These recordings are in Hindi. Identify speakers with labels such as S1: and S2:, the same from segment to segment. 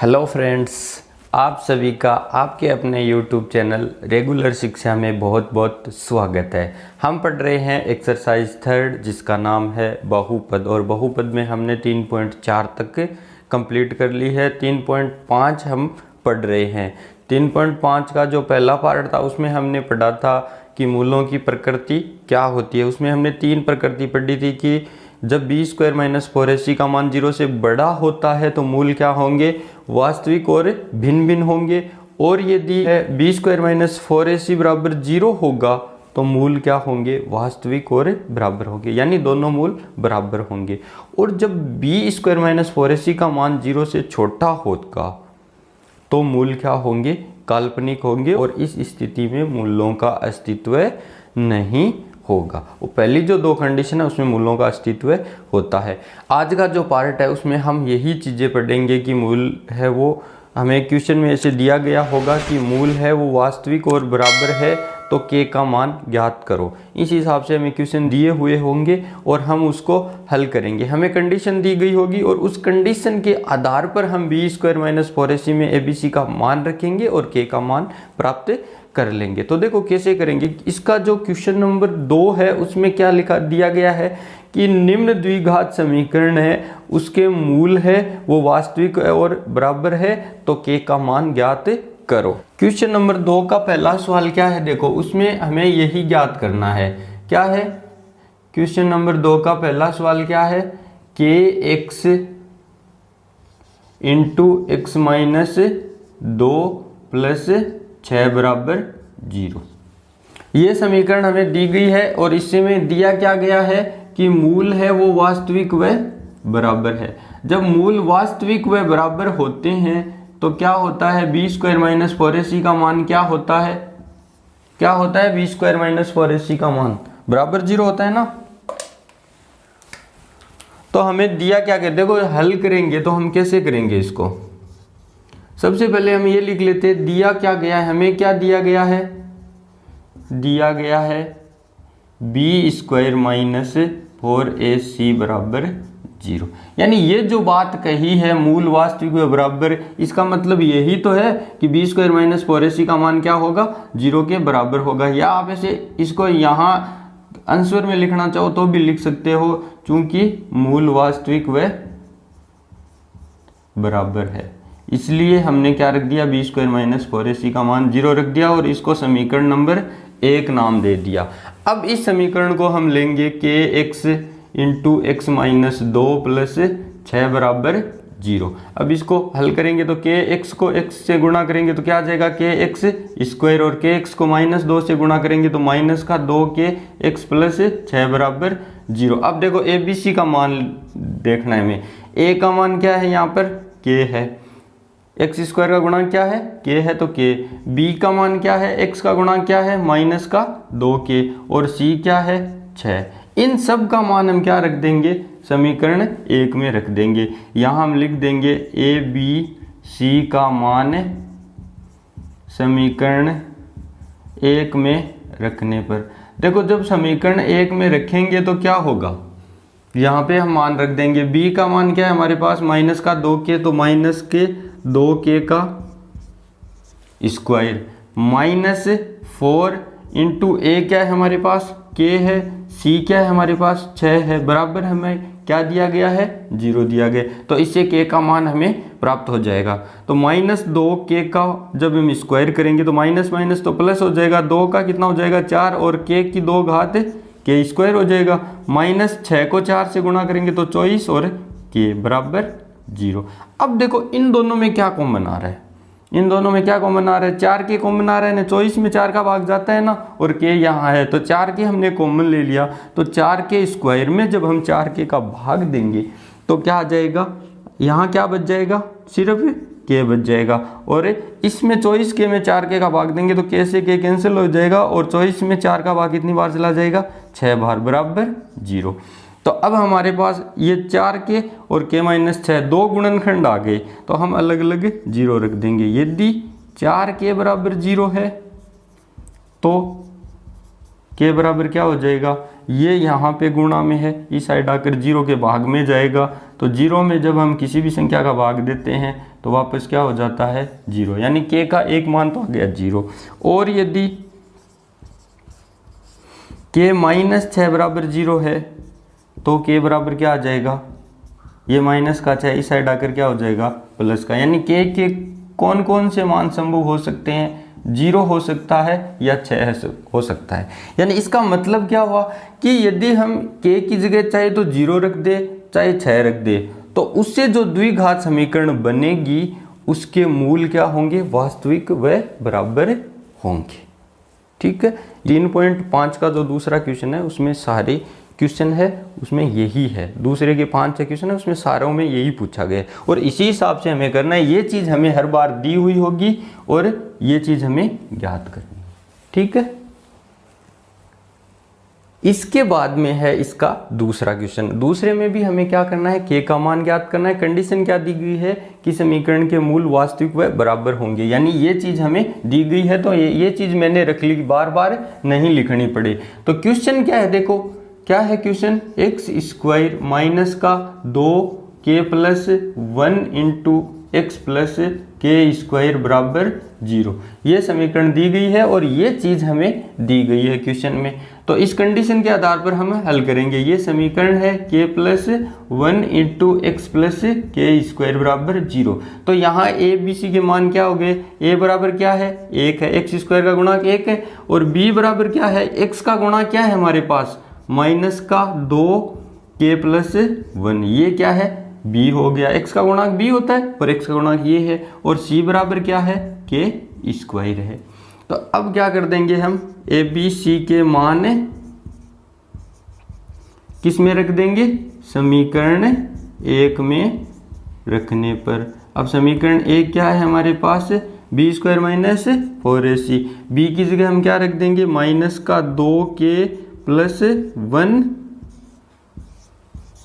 S1: हेलो फ्रेंड्स, आप सभी का आपके अपने YouTube चैनल रेगुलर शिक्षा में बहुत बहुत स्वागत है। हम पढ़ रहे हैं एक्सरसाइज 3 जिसका नाम है बहुपद, और बहुपद में हमने 3.4 तक कंप्लीट कर ली है। 3.5 हम पढ़ रहे हैं। 3.5 का जो पहला पार्ट था उसमें हमने पढ़ा था कि मूलों की प्रकृति क्या होती है। उसमें हमने 3 प्रकृति पढ़ी थी कि जब b² - 4ac का मान 0 से बड़ा होता है तो मूल क्या होंगे, वास्तविक और भिन्न भिन्न होंगे। और यदि b² - 4ac बराबर 0 होगा तो मूल क्या होंगे, वास्तविक और बराबर होंगे, यानी दोनों मूल बराबर होंगे। और जब b² - 4ac का मान 0 से छोटा होगा तो मूल क्या होंगे, काल्पनिक होंगे, और इस स्थिति में मूलों का अस्तित्व नहीं होगा। वो पहली जो 2 कंडीशन है उसमें मूलों का अस्तित्व होता है। आज का जो पार्ट है उसमें हम यही चीज़ें पढ़ेंगे कि मूल है वो हमें क्वेश्चन में ऐसे दिया गया होगा कि मूल है वो वास्तविक और बराबर है तो k का मान ज्ञात करो। इस हिसाब से हमें क्वेश्चन दिए हुए होंगे और हम उसको हल करेंगे। हमें कंडीशन दी गई होगी और उस कंडीशन के आधार पर हम b² - 4ac में abc का मान रखेंगे और k का मान प्राप्त कर लेंगे। तो देखो कैसे करेंगे। इसका जो क्वेश्चन नंबर 2 है उसमें क्या लिखा दिया गया है कि निम्न द्विघात समीकरण है उसके मूल है वो वास्तविक और बराबर है तो k का मान ज्ञात करो। क्वेश्चन नंबर 2 का पहला सवाल क्या है, देखो उसमें हमें यही ज्ञात करना है। क्या है क्वेश्चन नंबर 2 का पहला सवाल क्या है, kx × x - 2 + 6 बराबर 0। ये समीकरण हमें दी गई है और इससे में दिया क्या गया है कि मूल है वो वास्तविक व बराबर है। जब मूल वास्तविक व बराबर होते हैं तो क्या होता है, b² - 4ac का मान क्या होता है, क्या होता है, b² - 4ac का मान बराबर 0 होता है ना। तो हमें दिया क्या कहते, देखो हल करेंगे तो हम कैसे करेंगे इसको। सबसे पहले हम ये लिख लेते हैं दिया क्या गया है, हमें क्या दिया गया है, दिया गया है b² - 4ac बराबर 0। यानी ये जो बात कही है मूल वास्तविक व बराबर, इसका मतलब यही तो है कि b² - 4ac का मान क्या होगा, 0 के बराबर होगा। या आप ऐसे इसको यहाँ आंसर में लिखना चाहो तो भी लिख सकते हो, चूंकि मूल वास्तविक व बराबर है इसलिए हमने क्या रख दिया, b² - 4ac का मान 0 रख दिया और इसको समीकरण नंबर 1 नाम दे दिया। अब इस समीकरण को हम लेंगे kx × x - 2 + 6 बराबर 0। अब इसको हल करेंगे तो kx को x से गुणा करेंगे तो क्या आ जाएगा, kx² और kx को -2 से गुणा करेंगे तो -2kx + 6 बराबर 0। अब देखो abc का मान देखना है हमें। a का मान क्या है, यहाँ पर k है, x² का गुणा क्या है, k है तो k। b का मान क्या है, x का गुणा क्या है, -2k, और c क्या है, 6। इन सब का मान हम क्या रख देंगे, समीकरण 1 में रख देंगे। यहाँ हम लिख देंगे a b c का मान समीकरण 1 में रखने पर। देखो जब समीकरण 1 में रखेंगे तो क्या होगा, यहाँ पे हम मान रख देंगे। b का मान क्या है हमारे पास, -2k, तो -2k का स्क्वायर, -4 × a क्या है हमारे पास, k है, c क्या है हमारे पास, 6 है, बराबर हमें क्या दिया गया है, 0 दिया गया। तो इससे k का मान हमें प्राप्त हो जाएगा। तो -2k का जब हम स्क्वायर करेंगे तो माइनस तो प्लस हो जाएगा, 2 का कितना हो जाएगा, 4, और k की 2 घात k² हो जाएगा। -6 को 4 से गुणा करेंगे तो 24 और k बराबर 0। अब देखो इन दोनों में क्या कॉमन आ रहा है, इन दोनों में क्या कॉमन आ रहा है, 4k कॉमन आ रहा है ना, 24 में 4 का भाग जाता है ना, और k यहाँ है तो 4k हमने कॉमन ले लिया। तो 4k² में जब हम 4k का भाग देंगे तो क्या आ जाएगा, यहाँ क्या बच जाएगा, सिर्फ k बच जाएगा। और इसमें 24k में 4k का भाग देंगे तो k से k कैंसिल हो जाएगा और 24 में 4 का भाग कितनी बार चला जाएगा, 6 बार, बराबर 0। तो अब हमारे पास ये 4k और k - 6 2 गुणनखंड आ गए तो हम अलग अलग 0 रख देंगे। यदि 4k बराबर 0 है तो k बराबर क्या हो जाएगा, ये यहाँ पे गुणा में है, इस साइड आकर 0 के भाग में जाएगा। तो 0 में जब हम किसी भी संख्या का भाग देते हैं तो वापस क्या हो जाता है 0, यानी k का एक मान तो आ गया 0। और यदि k माइनस 6 बराबर 0 है तो k बराबर क्या आ जाएगा, ये माइनस का 6 इस साइड आकर क्या हो जाएगा प्लस का, यानी k के कौन कौन से मान संभव हो सकते हैं, 0 हो सकता है या 6 हो सकता है। यानी इसका मतलब क्या हुआ कि यदि हम k की जगह चाहे तो 0 रख दे चाहे 6 रख दे, तो उससे जो द्विघात समीकरण बनेगी उसके मूल क्या होंगे, वास्तविक व बराबर होंगे। ठीक है, 3.5 का जो दूसरा क्वेश्चन है उसमें सारे क्वेश्चन है उसमें यही है, दूसरे के 5 क्वेश्चन है उसमें सारों में यही पूछा गया है, और इसी हिसाब से हमें करना है। ये चीज़ हमें हर बार दी हुई होगी और ये चीज़ हमें ज्ञात करनी है। ठीक है, इसके बाद में है इसका दूसरा क्वेश्चन। दूसरे में भी हमें क्या करना है, k का मान ज्ञात करना है। कंडीशन क्या दी गई है कि समीकरण के मूल वास्तविक व बराबर होंगे, यानी ये चीज हमें दी गई है तो ये चीज मैंने रख ली, बार बार नहीं लिखनी पड़े। तो क्वेश्चन क्या है, देखो क्या है क्वेश्चन, एक्स स्क्वायर माइनस का 2k plus 1 into x plus के स्क्वायर बराबर 0, ये समीकरण दी गई है और ये चीज हमें दी गई है क्वेश्चन में। तो इस कंडीशन के आधार पर हम हल करेंगे। ये समीकरण है k plus 1 into x plus के स्क्वायर बराबर 0। तो यहाँ a b c के मान क्या हो गए, a बराबर क्या है 1 है, एक्स स्क्वायर का गुणांक 1 है, और b बराबर क्या है, x का गुणांक क्या है हमारे पास माइनस का 2k प्लस 1, ये क्या है b हो गया, x का गुणांक b होता है और x का गुणांक ये है, और c बराबर क्या है k स्क्वायर है। तो अब क्या कर देंगे हम, ए बी सी के मान किस में रख देंगे, समीकरण 1 में रखने पर। अब समीकरण 1 क्या है हमारे पास, b square minus 4ac, b की जगह हम क्या रख देंगे माइनस का 2k प्लस 1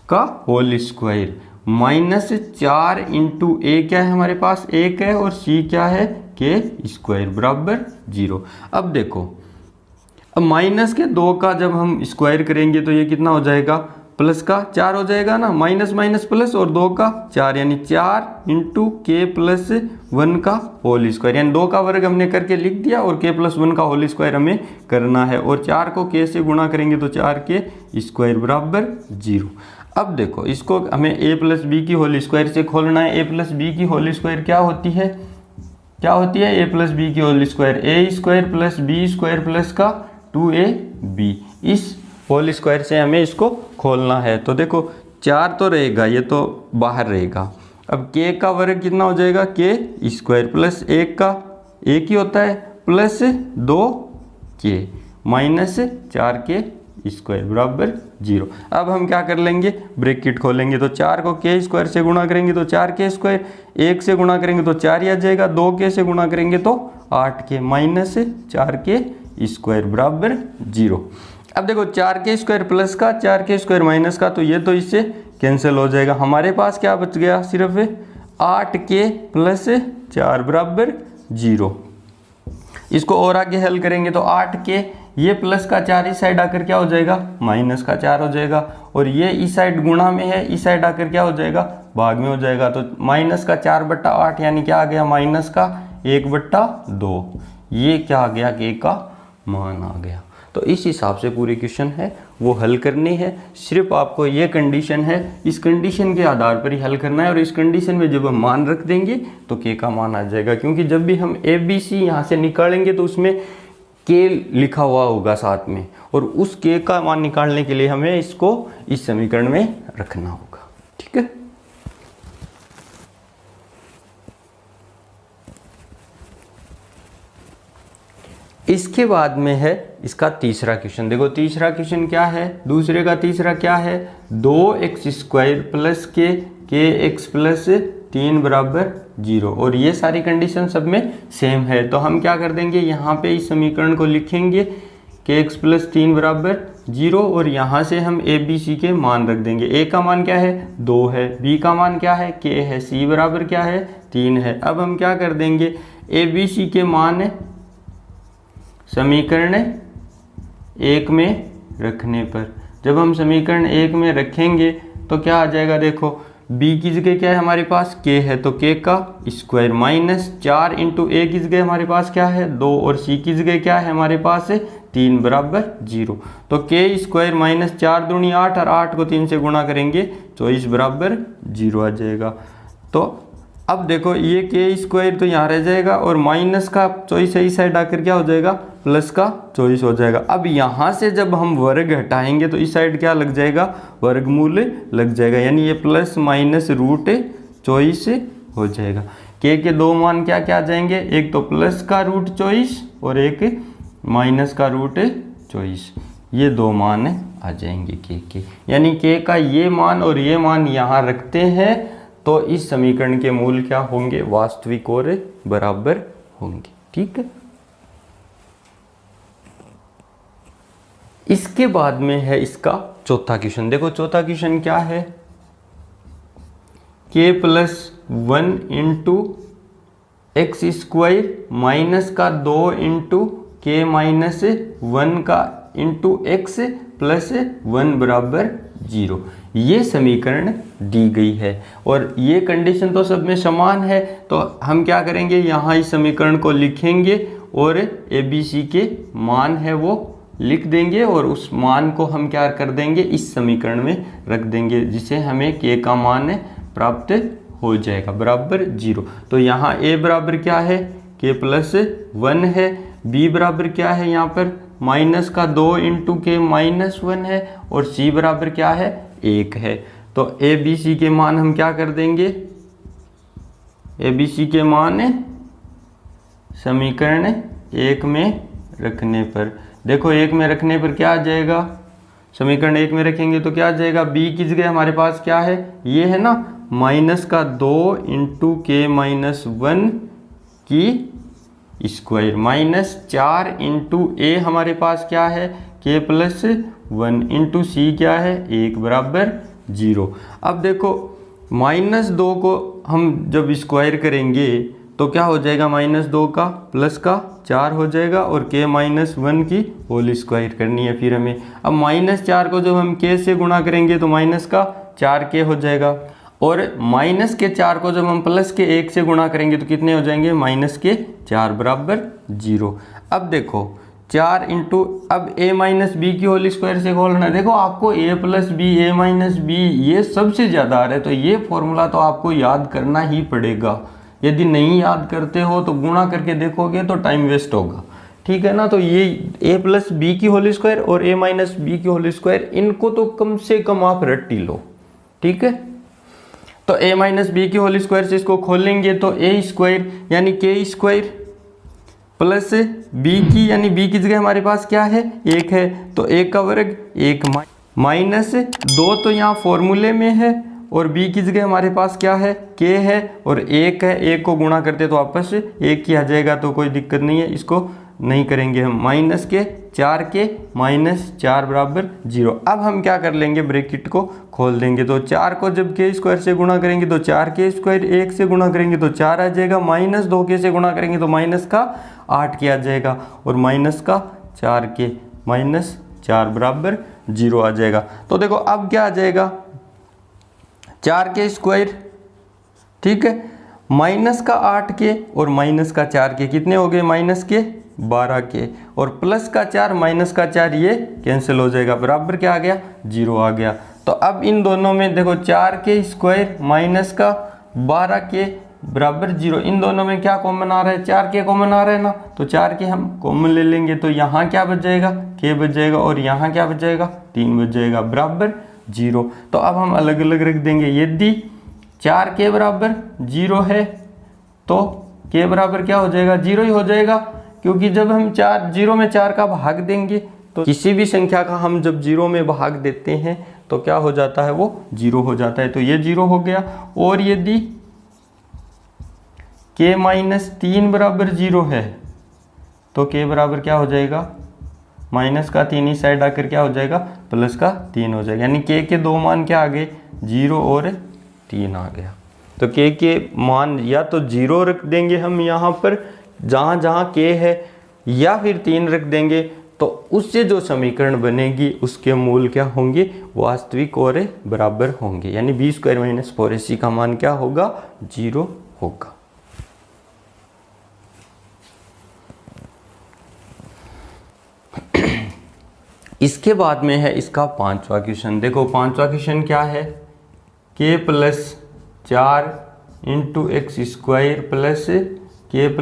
S1: का होल स्क्वायर, माइनस 4 इंटू ए क्या है हमारे पास 1 है, और सी क्या है के स्क्वायर बराबर 0। अब देखो, अब माइनस के 2 का जब हम स्क्वायर करेंगे तो ये कितना हो जाएगा, प्लस का 4 हो जाएगा ना, माइनस माइनस प्लस और 2 का 4, यानी 4 इंटू के प्लस 1 का होल स्क्वायर, यानी 2 का वर्ग हमने करके लिख दिया और के प्लस 1 का होल स्क्वायर हमें करना है, और 4 को के से गुणा करेंगे तो 4 के स्क्वायर बराबर 0। अब देखो इसको हमें a प्लस बी की होल स्क्वायर से खोलना है। a प्लस बी की होल स्क्वायर क्या होती है, क्या होती है a प्लस बी की whole square, a square plus B square plus का 2ab, इस होल स्क्वायर से हमें इसको खोलना है। तो देखो 4 तो रहेगा, ये तो बाहर रहेगा। अब k का वर्ग कितना हो जाएगा, k स्क्वायर प्लस 1 का 1 ही होता है plus 2k minus 4k square बराबर 0। अब हम क्या कर लेंगे, ब्रैकेट खोलेंगे तो 4 को k स्क्वायर से गुणा करेंगे तो 4k स्क्वायर, 1 से गुणा करेंगे तो 4 ही आ जाएगा, 2k से गुणा करेंगे तो 8k माइनस 4k स्क्वायर बराबर 0। अब देखो 4k स्क्वायर प्लस का 4k स्क्वायर माइनस का, तो ये तो इससे कैंसिल हो जाएगा। हमारे पास क्या बच गया, सिर्फ 8k प्लस 4 बराबर 0। इसको और आगे हल करेंगे तो 8k, ये प्लस का 4 इस साइड आकर क्या हो जाएगा, माइनस का 4 हो जाएगा, और ये इस साइड गुणा में है, इस साइड आकर क्या हो जाएगा, भाग में हो जाएगा। तो माइनस का 4/8 यानी क्या आ गया, माइनस का 1/2, ये क्या आ गया, k का मान आ गया। तो इस हिसाब से पूरी क्वेश्चन है वो हल करनी है। सिर्फ आपको ये कंडीशन है, इस कंडीशन के आधार पर ही हल करना है, और इस कंडीशन में जब हम मान रख देंगे तो k का मान आ जाएगा, क्योंकि जब भी हम a b c यहाँ से निकालेंगे तो उसमें k लिखा हुआ होगा साथ में, और उस k का मान निकालने के लिए हमें इसको इस समीकरण में रखना होगा। ठीक है, इसके बाद में है इसका तीसरा क्वेश्चन। देखो तीसरा क्वेश्चन क्या है, दूसरे का तीसरा क्या है, 2x स्क्वायर प्लस के एक्स प्लस 3 बराबर 0, और ये सारी कंडीशन सब में सेम है। तो हम क्या कर देंगे, यहाँ पे इस समीकरण को लिखेंगे के एक्स प्लस 3 बराबर 0, और यहाँ से हम ए बी सी के मान रख देंगे। a का मान क्या है, 2 है, b का मान क्या है, k है, c बराबर क्या है, 3 है। अब हम क्या कर देंगे, ए बी सी के मान समीकरण 1 में रखने पर, जब हम समीकरण 1 में रखेंगे तो क्या आ जाएगा, देखो बी की जगह क्या है हमारे पास, के है तो के का स्क्वायर माइनस 4 इंटू ए की जगह हमारे पास क्या है 2 और सी की जगह क्या है हमारे पास है 3 बराबर 0। तो के स्क्वायर माइनस 4 दूनी 8 और 8 को 3 से गुणा करेंगे 24 बराबर 0 आ जाएगा। तो अब देखो ये के स्क्वायर तो यहाँ रह जाएगा और माइनस का 24 इस साइड आकर क्या हो जाएगा प्लस का 24 हो जाएगा। अब यहाँ से जब हम वर्ग हटाएंगे तो इस साइड क्या लग जाएगा, वर्गमूल लग जाएगा, यानी ये प्लस माइनस रूट 24 हो जाएगा। के दो मान क्या क्या आ जाएंगे, एक तो प्लस का रूट 24 और एक माइनस का रूट 24, ये दो मान आ जाएंगे के, यानी के का ये मान और ये मान यहाँ रखते हैं तो इस समीकरण के मूल क्या होंगे, वास्तविक और बराबर होंगे। ठीक है, इसके बाद में है इसका चौथा क्वेश्चन। देखो चौथा क्वेश्चन क्या है, के plus 1 into x square minus का 2 इंटू के माइनस 1 का इंटू एक्स प्लस 1 बराबर 0, ये समीकरण दी गई है और ये कंडीशन तो सब में समान है। तो हम क्या करेंगे, यहाँ इस समीकरण को लिखेंगे और ए बी सी के मान है वो लिख देंगे और उस मान को हम क्या कर देंगे, इस समीकरण में रख देंगे, जिसे हमें के का मान प्राप्त हो जाएगा बराबर 0। तो यहाँ ए बराबर क्या है, के प्लस 1 है, बी बराबर क्या है यहाँ पर माइनस का 2 इंटू के माइनस 1 है और सी बराबर क्या है 1 है। तो ए बी सी के मान हम क्या कर देंगे, ए बी सी के मान समीकरण 1 में रखने पर, देखो 1 में रखने पर क्या आ जाएगा, समीकरण 1 में रखेंगे तो क्या आ जाएगा, बी की जगह हमारे पास क्या है, ये है ना माइनस का 2 इंटू के माइनस 1 की स्क्वायर माइनस 4 इंटू ए हमारे पास क्या है के प्लस 1 इंटू सी क्या है 1 बराबर 0। अब देखो -2 को हम जब स्क्वायर करेंगे तो क्या हो जाएगा, -2 का प्लस का 4 हो जाएगा और के -1 की होल स्क्वायर करनी है फिर हमें। अब -4 को जब हम के से गुणा करेंगे तो माइनस का 4 के हो जाएगा और माइनस के 4 को जब हम प्लस के 1 से गुणा करेंगे तो कितने हो जाएंगे, माइनस के 4 बराबर 0। अब देखो 4 इंटू अब a माइनस बी की होल स्क्वायर से खोलना है। देखो आपको a plus B a minus B ये सबसे ज़्यादा आ रहा है तो ये फॉर्मूला तो आपको याद करना ही पड़ेगा। यदि नहीं याद करते हो तो गुणा करके देखोगे तो टाइम वेस्ट होगा, ठीक है ना। तो ये a प्लस बी की होल स्क्वायर और a माइनस बी की होल स्क्वायर, इनको तो कम से कम आप रट ही लो, ठीक है। तो a माइनस बी की होल स्क्वायर से इसको खोलेंगे तो a स्क्वायर यानी के स्क्वायर प्लस बी की, यानी बी की जगह हमारे पास क्या है 1 है तो 1 का वर्ग 1 माइनस 2 तो यहाँ फॉर्मूले में है और b की जगह हमारे पास क्या है k है और 1 है, 1 को गुणा करते तो वापस 1 ही आ जाएगा तो कोई दिक्कत नहीं है, इसको नहीं करेंगे हम। माइनस के 4 के माइनस 4 बराबर 0। अब हम क्या कर लेंगे, ब्रैकेट को खोल देंगे तो 4 को जब के स्क्वायर से गुणा करेंगे तो 4 के स्क्वायर, 1 से गुणा करेंगे तो 4 आ जाएगा, माइनस 2 के से गुणा करेंगे तो माइनस का 8 के आ जाएगा और माइनस का 4 के माइनस 4 बराबर 0 आ जाएगा। तो देखो अब क्या आ जाएगा, 4 के स्क्वायर, ठीक है, माइनस का 8 के और माइनस का 4 के कितने हो गए, माइनस के 12 के और प्लस का 4 माइनस का 4 ये कैंसिल हो जाएगा, बराबर क्या आ गया 0 आ गया। तो अब इन दोनों में देखो 4 के स्क्वायर माइनस का 12 के बराबर 0, इन दोनों में क्या कॉमन आ रहा है, 4 के कॉमन आ रहा है ना, तो 4 के हम कॉमन ले लेंगे तो यहाँ क्या बच जाएगा, के बच जाएगा और यहाँ क्या बच जाएगा 3 बच जाएगा बराबर 0। तो अब हम अलग अलग रख देंगे, यदि 4 के बराबर 0 है तो के बराबर क्या हो जाएगा 0 ही हो जाएगा, क्योंकि जब हम 0 में 4 का भाग देंगे तो किसी भी संख्या का हम जब 0 में भाग देते हैं तो क्या हो जाता है, वो 0 हो जाता है, तो ये 0 हो गया। और यदि k माइनस 3 बराबर 0 है तो k बराबर क्या हो जाएगा, माइनस का 3 इस साइड आकर क्या हो जाएगा, प्लस का 3 हो जाएगा, यानी k के दो मान क्या आ गए 0 और 3 आ गया। तो k के मान या तो 0 रख देंगे हम यहाँ पर जहाँ जहाँ k है, या फिर 3 रख देंगे तो उससे जो समीकरण बनेगी उसके मूल क्या होंगे, वास्तविक और बराबर होंगे, यानी b² - 4ac का मान क्या होगा, 0 होगा। इसके बाद में है इसका 5वां क्वेश्चन। देखो 5वां क्वेश्चन क्या है, k + 4 × x² plus k +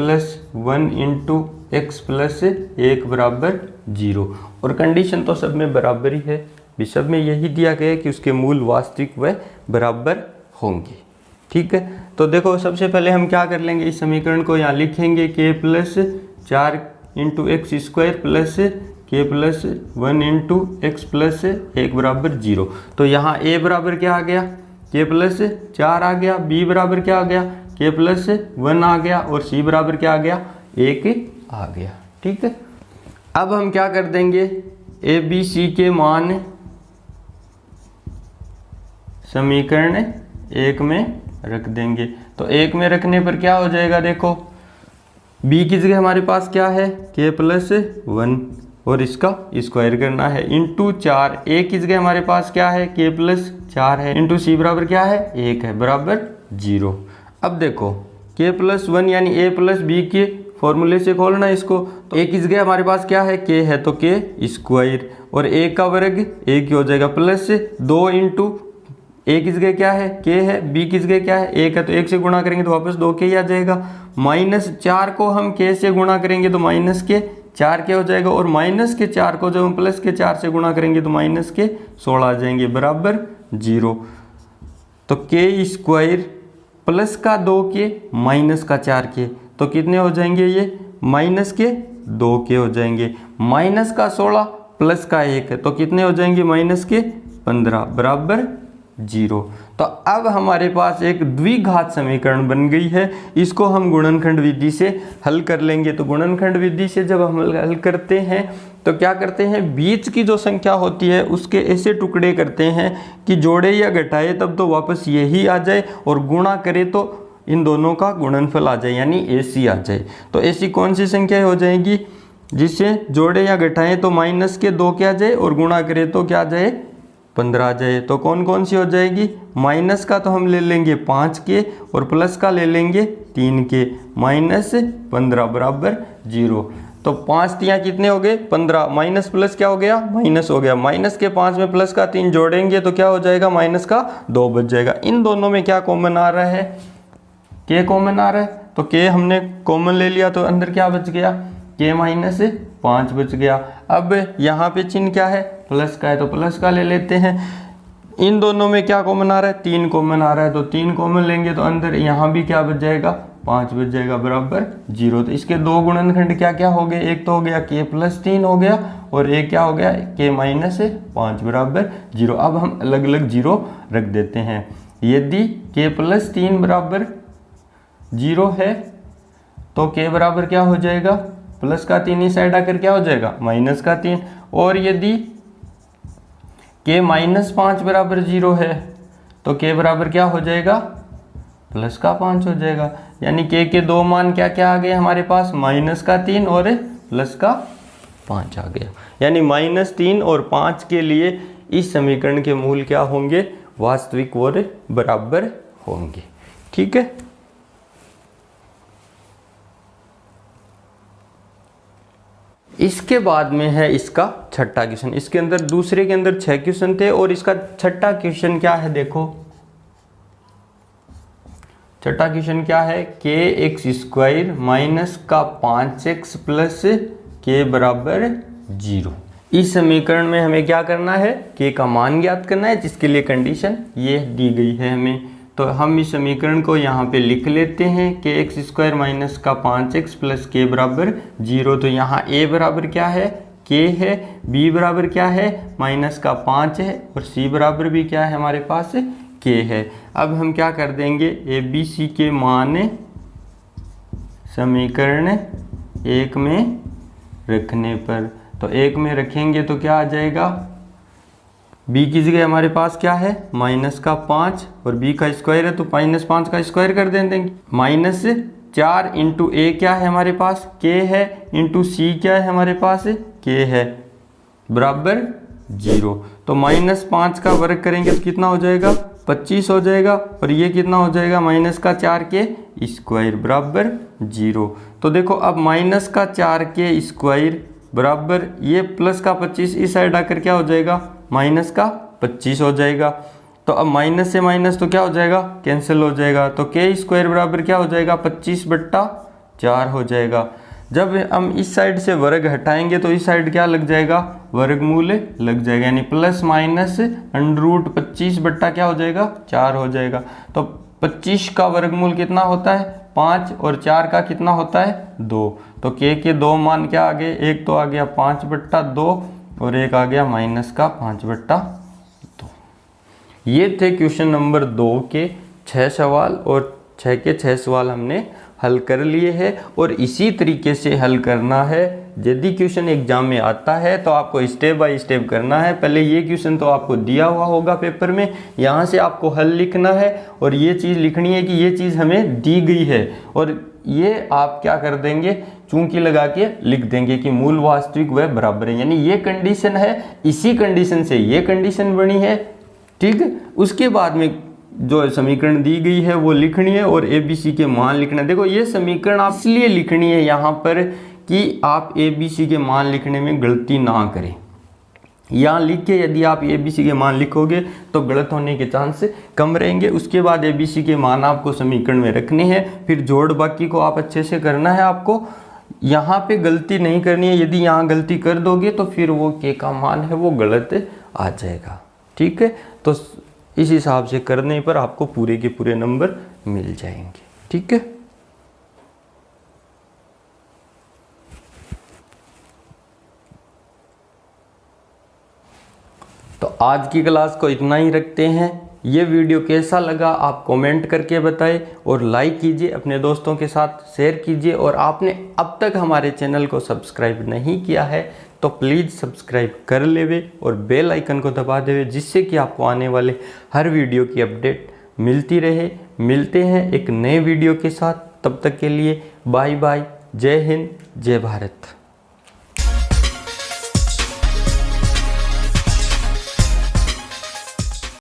S1: 1 × x + 1 बराबर 0। और कंडीशन तो सब में बराबर ही है, सब में यही दिया गया है कि उसके मूल वास्तविक व बराबर होंगे। ठीक है, तो देखो सबसे पहले हम क्या कर लेंगे, इस समीकरण को यहाँ लिखेंगे k + 4 × x² plus k + 1 × x + 1 बराबर 0। तो यहाँ a बराबर क्या आ गया, k + 4 आ गया, b बराबर क्या आ गया, k + 1 आ गया, और c बराबर क्या आ गया, 1 आ गया। ठीक है, अब हम क्या कर देंगे, a b c के मान समीकरण 1 में रख देंगे। तो 1 में रखने पर क्या हो जाएगा, देखो b की जगह हमारे पास क्या है, k + 1 और इसका स्क्वायर करना है इंटू 4, a की जगह हमारे पास क्या है, k + 4 है, इंटू c बराबर क्या है, 1 है, बराबर 0। अब देखो k + 1 यानी a + b के फॉर्मूले से खोलना है इसको, तो a की जगह हमारे पास क्या है, k है, तो k² और a का वर्ग 1 हो जाएगा, प्लस 2 × a की जगह क्या है, k है, b की जगह क्या है, 1 है, तो 1 से गुणा करेंगे तो वापस 2k ही आ जाएगा। -4 को हम k से गुणा करेंगे तो -4 के हो जाएगा, और -4 को जब हम +4 से गुणा करेंगे तो -16 आ जाएंगे, बराबर 0। तो k² प्लस का 2k माइनस का 4k, तो कितने हो जाएंगे ये, -2k हो जाएंगे, माइनस का 16 प्लस का 1 है, तो कितने हो जाएंगे, -15 बराबर 0। तो अब हमारे पास एक द्विघात समीकरण बन गई है, इसको हम गुणनखंड विधि से हल कर लेंगे। तो गुणनखंड विधि से जब हम हल करते हैं तो क्या करते हैं, बीच की जो संख्या होती है उसके ऐसे टुकड़े करते हैं कि जोड़े या घटाए तब तो वापस यही आ जाए, और गुणा करे तो इन दोनों का गुणनफल आ जाए, यानी ऐसी आ जाए। तो ऐसी कौन सी संख्या हो जाएगी, जिससे जोड़े या घटाएं तो -2 क्या जाए, और गुणा करे तो क्या जाए, 15 आ जाए। तो कौन कौन सी हो जाएगी, माइनस का तो हम ले लेंगे 5k, और प्लस का ले लेंगे 3k, -15 बराबर 0। तो 5 तियाँ कितने हो गए, 15, माइनस प्लस क्या हो गया, माइनस हो गया, माइनस के 5 में प्लस का 3 जोड़ेंगे तो क्या हो जाएगा, माइनस का 2 बच जाएगा। इन दोनों में क्या कॉमन आ रहा है, k कॉमन आ रहा है, तो k हमने कॉमन ले लिया, तो अंदर क्या बच गया, k - 5 बच गया। अब यहाँ पे चिन्ह क्या है, प्लस का है, तो प्लस का ले लेते हैं। इन दोनों में क्या कॉमन आ रहा है, 3 कॉमन आ रहा है, तो 3 कॉमन लेंगे तो अंदर यहाँ भी क्या बच जाएगा, 5 बच जाएगा, बराबर 0। तो इसके दो गुणनखंड क्या क्या हो गए, एक तो हो गया k + 3 हो गया, और एक क्या हो गया, k - 5 बराबर 0। अब हम अलग अलग 0 रख देते हैं। यदि k + 3 बराबर 0 है तो k बराबर क्या हो जाएगा, प्लस का 3 इस साइड आकर क्या हो जाएगा, माइनस का 3। और यदि k - 5 बराबर 0 है तो k बराबर क्या हो जाएगा, प्लस का 5 हो जाएगा। यानी k के दो मान क्या क्या आ गए हमारे पास, -3 और +5 आ गया। यानी -3 और 5 के लिए इस समीकरण के मूल क्या होंगे, वास्तविक और बराबर होंगे। ठीक है, इसके बाद में है इसका छठा क्वेश्चन। इसके अंदर दूसरे के अंदर 6 क्वेश्चन थे, और इसका छठा क्वेश्चन क्या है, देखो छठा क्वेश्चन क्या है, kx² - 5x + k बराबर 0। इस समीकरण में हमें क्या करना है, k का मान ज्ञात करना है, जिसके लिए कंडीशन ये दी गई है हमें। तो हम इस समीकरण को यहाँ पे लिख लेते हैं, kx² - 5x + k बराबर 0। तो यहाँ a बराबर क्या है, k है, b बराबर क्या है, -5 है, और c बराबर भी क्या है हमारे पास, k है। अब हम क्या कर देंगे, a b c के मान समीकरण 1 में रखने पर, तो 1 में रखेंगे तो क्या आ जाएगा, b की जगह हमारे पास क्या है, -5, और b का स्क्वायर है तो -5 का स्क्वायर कर देंगे। -4 × a क्या है हमारे पास, k है, इंटू c क्या है हमारे पास, के है बराबर 0। तो -5 का वर्ग करेंगे तो कितना हो जाएगा 25 हो जाएगा, और ये कितना हो जाएगा -4 के स्क्वायर बराबर 0। तो देखो अब -4 के स्क्वायर बराबर ये +25 इस साइड आकर क्या हो जाएगा -25 हो जाएगा। तो अब माइनस से माइनस तो क्या हो जाएगा कैंसिल हो जाएगा। तो के स्क्वायर बराबर क्या हो जाएगा 25/4 हो जाएगा। जब हम इस साइड से वर्ग हटाएंगे तो इस साइड क्या लग जाएगा वर्गमूल लग जाएगा, यानी ±√25 बट्टा क्या हो जाएगा 4 हो जाएगा। तो 25 का वर्गमूल कितना होता है 5 और 4 का कितना होता है 2। तो के 2 मान क्या आ गए, एक तो आ गया 5/2 और एक आ गया -5/2। ये थे क्वेश्चन नंबर 2 के 6 सवाल, और 6 के 6 सवाल हमने हल कर लिए हैं। और इसी तरीके से हल करना है। यदि क्वेश्चन एग्जाम में आता है तो आपको स्टेप बाय स्टेप करना है। पहले ये क्वेश्चन तो आपको दिया हुआ होगा पेपर में, यहाँ से आपको हल लिखना है और ये चीज़ लिखनी है कि ये चीज़ हमें दी गई है, और ये आप क्या कर देंगे चूंकि लगा के लिख देंगे कि मूल वास्तविक व बराबर है, यानी ये कंडीशन है, इसी कंडीशन से ये कंडीशन बनी है। ठीक, उसके बाद में जो समीकरण दी गई है वो लिखनी है और ABC के मान लिखना है। देखो ये समीकरण आप इसलिए लिखनी है यहाँ पर कि आप ABC के मान लिखने में गलती ना करें। यहाँ लिख के यदि आप ABC के मान लिखोगे तो गलत होने के चांस कम रहेंगे। उसके बाद ABC के मान आपको समीकरण में रखने हैं, फिर जोड़ बाकी को आप अच्छे से करना है। आपको यहाँ पे गलती नहीं करनी है, यदि यहाँ गलती कर दोगे तो फिर वो के का मान है वो गलत आ जाएगा। ठीक है, तो इस हिसाब से करने पर आपको पूरे के पूरे नंबर मिल जाएंगे। ठीक है, तो आज की क्लास को इतना ही रखते हैं। ये वीडियो कैसा लगा आप कमेंट करके बताएं, और लाइक कीजिए, अपने दोस्तों के साथ शेयर कीजिए। और आपने अब तक हमारे चैनल को सब्सक्राइब नहीं किया है तो प्लीज़ सब्सक्राइब कर लेवे और बेल आइकन को दबा देवे, जिससे कि आपको आने वाले हर वीडियो की अपडेट मिलती रहे। मिलते हैं एक नए वीडियो के साथ, तब तक के लिए बाय बाय। जय हिंद, जय भारत।